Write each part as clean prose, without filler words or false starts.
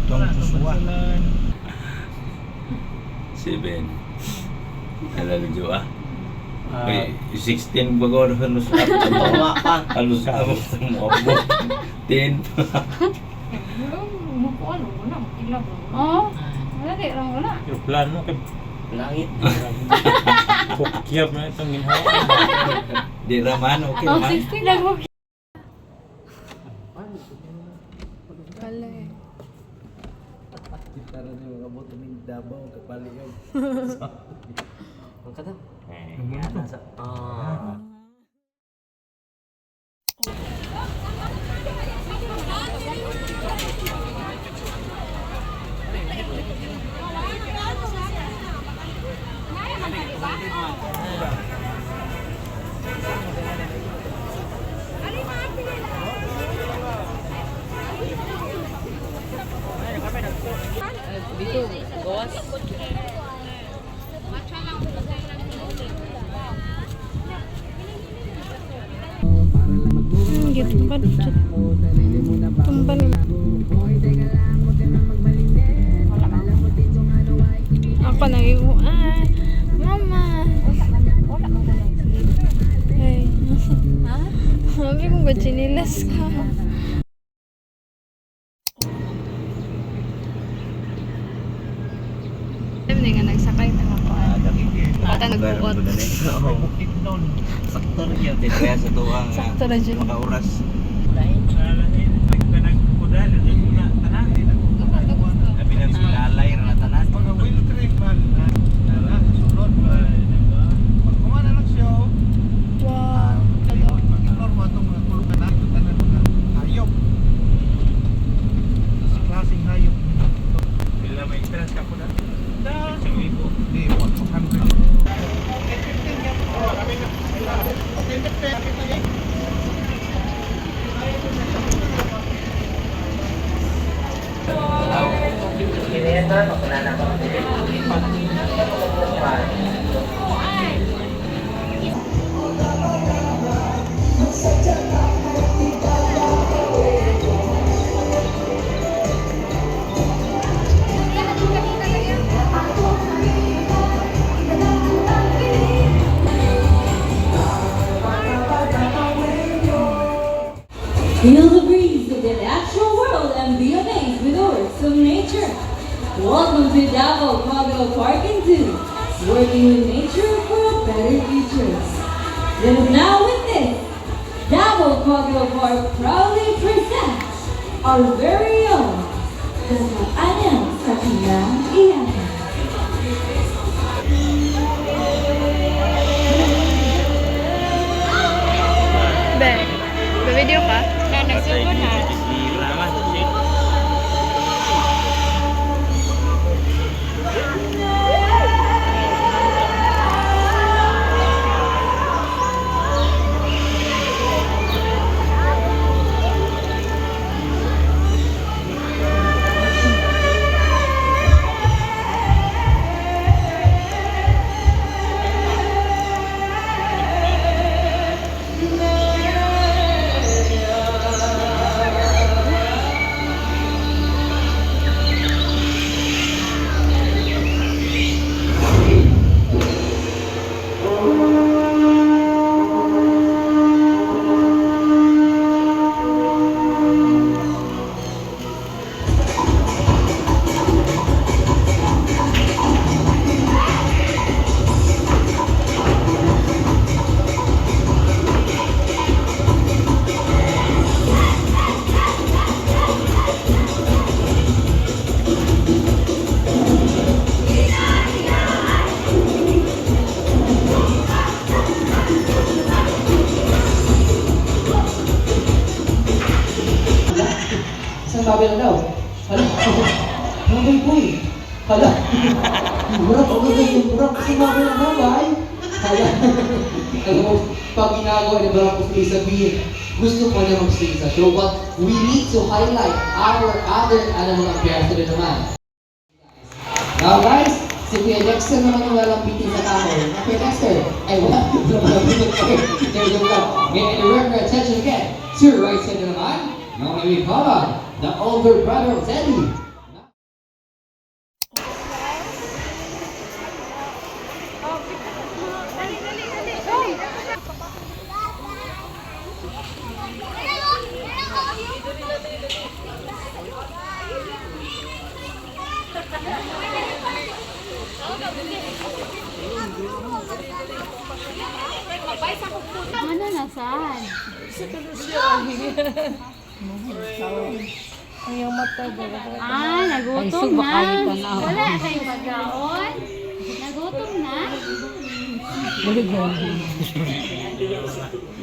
Bang Joshua. 7. Alalajo ah. May 16 bago halos Tawa pa. halos abot mo abot. 10. Oh, wala di lang wala. Yung plano kay Langit. kukyab na itong ginhawa. Di raman okay Oh, man. 16 lang mo. Kala eh. Kita rin yung abot ng Davao kapali yun. Ang kada? Nasa. Dito, gawas. Gitu kan. Tumbal. Ako nag-iuan. Mama. Hey. Ha? Sabi ko ba chinilas ka? Hindi nga nagsakay na ako. Bata nag-uot. Sakto rin yun. Kaya sa tuwang Sakto na dyan. makauras. Sabi na sigalay na tanan. Wow. Bila may interest ka po na. Feel the breeze of the natural world and be amazed with the works of nature. Welcome to Davao Cogwell Park and Zoo, working with nature for a better future. Let us now witness Davao Cogwell Park proudly presents our very own Kasaan sa Kanyang Iyan. Be, video ka? Na, nagsubo na. Sabi lang daw, hala, hanggang boy, hala, murang ako ganyan, murang kasi sabi lang daw, ay, hala, alam mo, pag ginagawa ni Barang Pusli sabihin, gusto ko niya mag-stay sa show, but we need to highlight our other, mga piyasa rin naman. Now guys, si Kuya Dexter naman yung lalampitin sa kahoy. Kuya Dexter, ay wala, lalampitin ko eh. May direct your attention again. To your right side naman, now may we call on the older brother of Teddy. Ano na saan? Nagutom na. Wala kayong pagkaon. Nagutom na.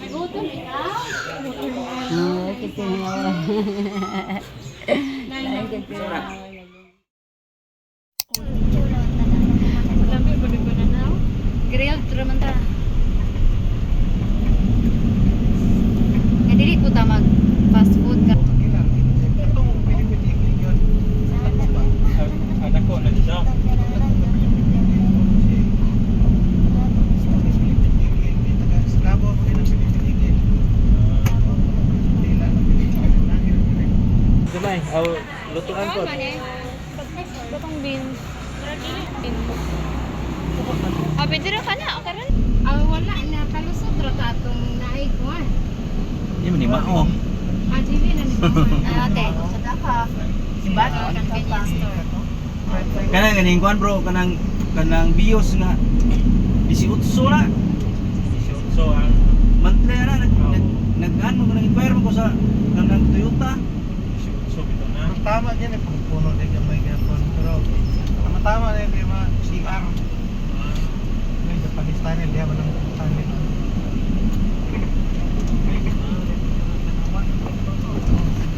Nagutom ikaw? Grilled raman ta. Dili po ta mag fast food ka. Ada ko na siya. Dumay, lutuan po. Lutong bin. Pwede rin ka na. Okay rin. Wala na kalusot ra ta atong naikuan. Ini mani mao. Dili na ni Okay. Diba? Convenience store. Kanang ganing kuan bro, kanang bios nga 18 na. So, ang Monthly na nag-ano ko nang inquire ko sa kanang Toyota. so bito na. Tama din eh, puno din yung may gapon. Pero, tama na yung mga CR. May Pakistanin, diya ba ng Pakistanin?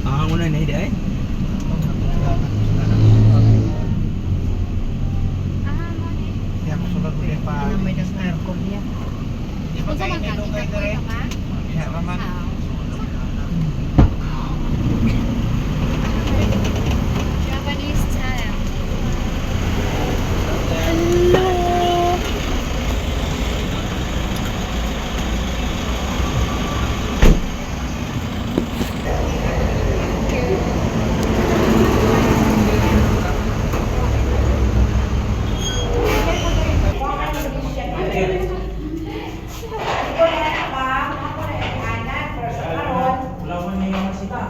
Ang una na ide ay. Kaya masulad ko yung pa. may nasnar ko niya. Di ba kayo nilugay na rin? Kaya raman. Japanese style. Lawan niya yung masita.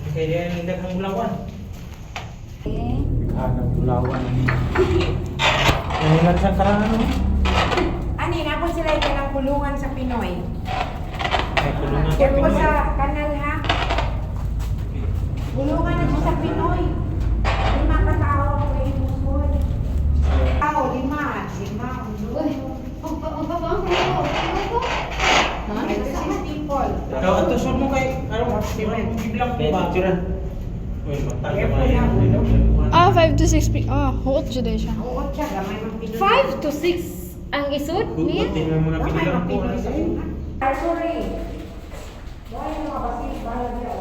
Kaya dia yang dagang bulawan. Dagang bulawan ini. Nangilan sa karang ano? Ani, napon sila ito ng kulungan sa Pinoy. Ay, kulungan sa Check ko Pinoy. sa kanal ha. Kulungan na siya sa Pinoy. 5 katao ko yung musul. Tao, 5. 5. Ito 6 people. Ikaw ato sur mo kay ano bibilang ko ba? Uy, matagal Careful na. lang. 5 to 6 p. Huot siya dahil siya. Uot siya, gamay mang Pinoy. 5 to 6 ang isod niya. Buti ng mga Gamay binilang mang ko Pinoy na sa sa iyo. Sorry. Wala yung mga basit, bahala niya.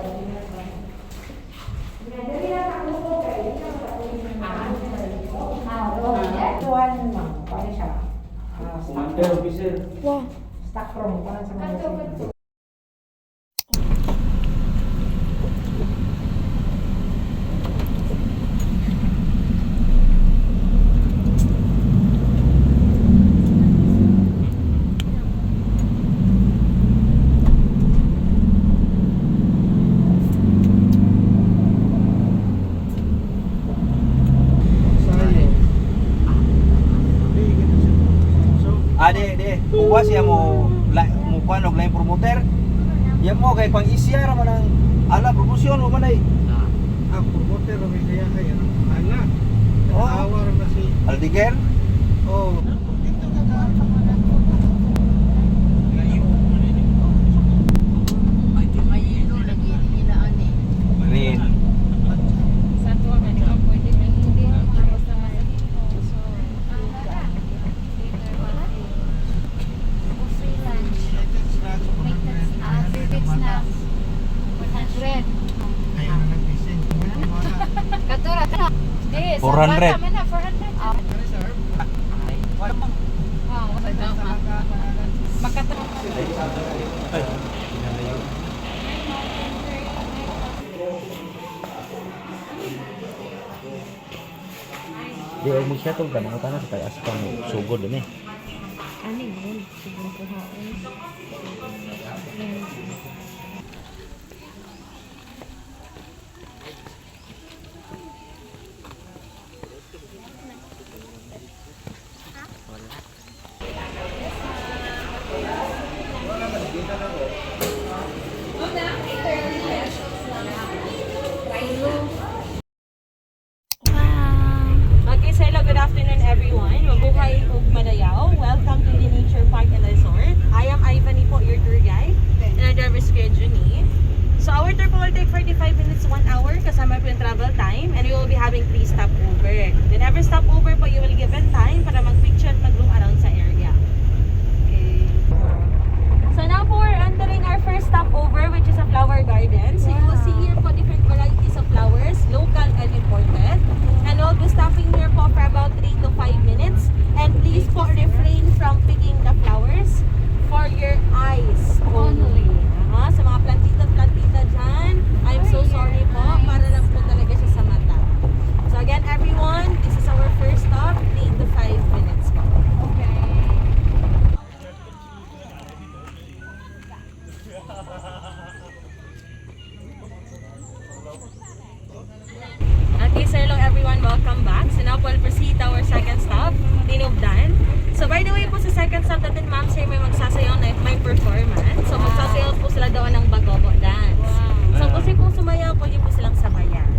Dali na ako po kayo. Hindi ka matakunin ng mga. Tuwan mo. Paano siya? Commander officer. Wow. Stock room. Parang sa mga. Ade, kuha siya mo kuha og lain promoter. Yan mo kay pang isya ra man ang ala promosyon mo man ay. Ang promoter kami kaya kayo. Ana. Oh. Awar na si. Aldiger. Oh. Manin. Sa tuwa nga, di ba pwede na hindi. Tapos naman. Free lunch. Favorite snacks. 100. Kaya na nag-visit. Katura. Di, sa 400. bata man na 400. Di og mo siya tong ganang utana sa taas pa mo sugod din eh. Ani yun, siguro ko haon. 45 minutes to 1 hour kasama po yung travel time, and we will be having 3 stopover. Then every stopover po, you will given time para mag-picture at mag-room around sa area. Okay. So now po we're entering our first stopover, which is a flower garden. So you will see here po different varieties of flowers, local and imported. And we'll be stopping here po for about 3 to 5 minutes. And please po refrain from picking the flowers for your eyes only. Sa mga plantita dyan, I'm so sorry po. Para lang po talaga siya sa mata. So again, everyone, this is our first stop, 3 to 5 minutes po. Okay, so hello everyone, welcome back. So now we'll proceed to our second stop, Tinubdan. So by the way po sa second stop natin, ma'am, siya may magsasayaw na may performance. So magsasayaw po sila daw ng Bagobo dance. So kung sino pong sumayaw, pwede po silang sabayan.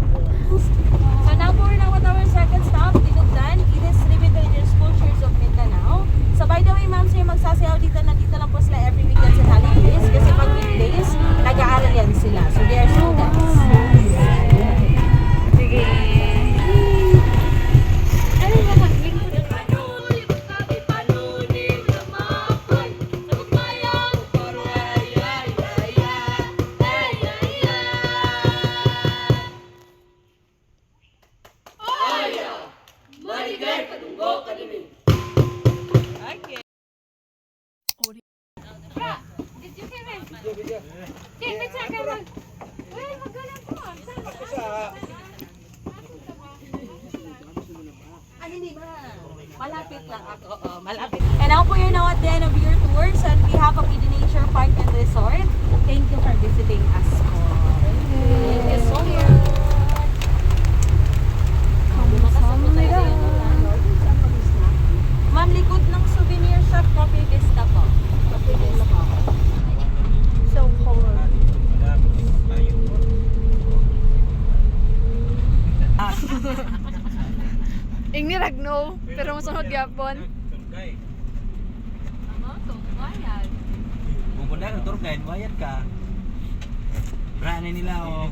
So now po we're now at our second stop, Tinubdan. It is Religious Cultures of Mindanao. So by the way, ma'am, siya magsasayaw dito lang po sila every weekend sa holidays. Kasi pag weekdays, nag-aaral yan sila. So they are students. Sige. Malapit lang ako. Malapit. And now po you're now at the end of your tours on behalf of Eden Nature Park and Resort. Thank you for visiting us po. Thank you so much. Ma'am, likod ng souvenir shop, Coffee Vista po. Coffee Vista. So cold. Ingni ragno, pero masunod gyapon. Kung punta ka tour guide, bayad ka. Brane nila o.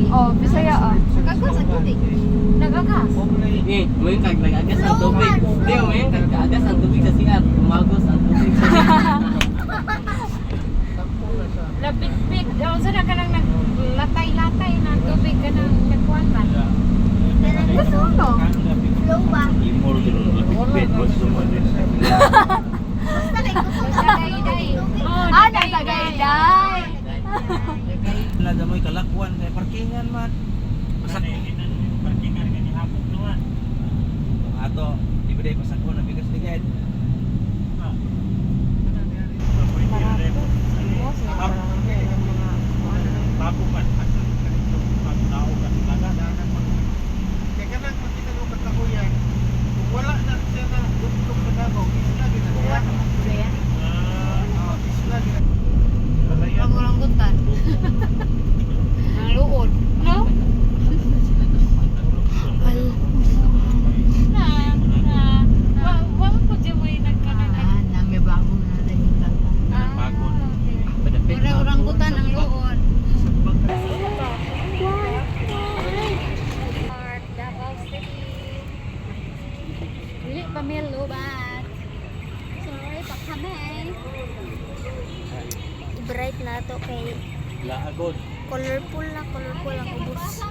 Oh, Bisaya ah. Nagagas ang tubig. Nagagas. May nagagas ang tubig. Hindi, may nagagas ang tubig sa CR. Umagos ang tubig sa CR. Lapit-pit. Saan ka nang naglatay-latay ng tubig ka nang nagkuhan ba? Gusto mo? Slow ba? Tagay-day. Ah, nagtagayday. Nada mo kalakuan kay parkingan man. Pasak parkingan kani hapon tuan. Ato, di ba pasak ko na bigas ligid. Tabukan pagtao ka laganan mo. Kaya kanang makita mo pagkakuyan. Kung wala na siya na dugtong sa Davao, isla gina siya. Isla gina. Ang orangutan. Ang luod. No? Wala po dyan mo yung nagkanagay. Nami bago na rin yung kanta. Bagon. Ora orangutan ang luod. Park, Davao City. Dili pa may lubat. Sorry, pa kami. Bright na to kay Laagod. colorful ang ubos.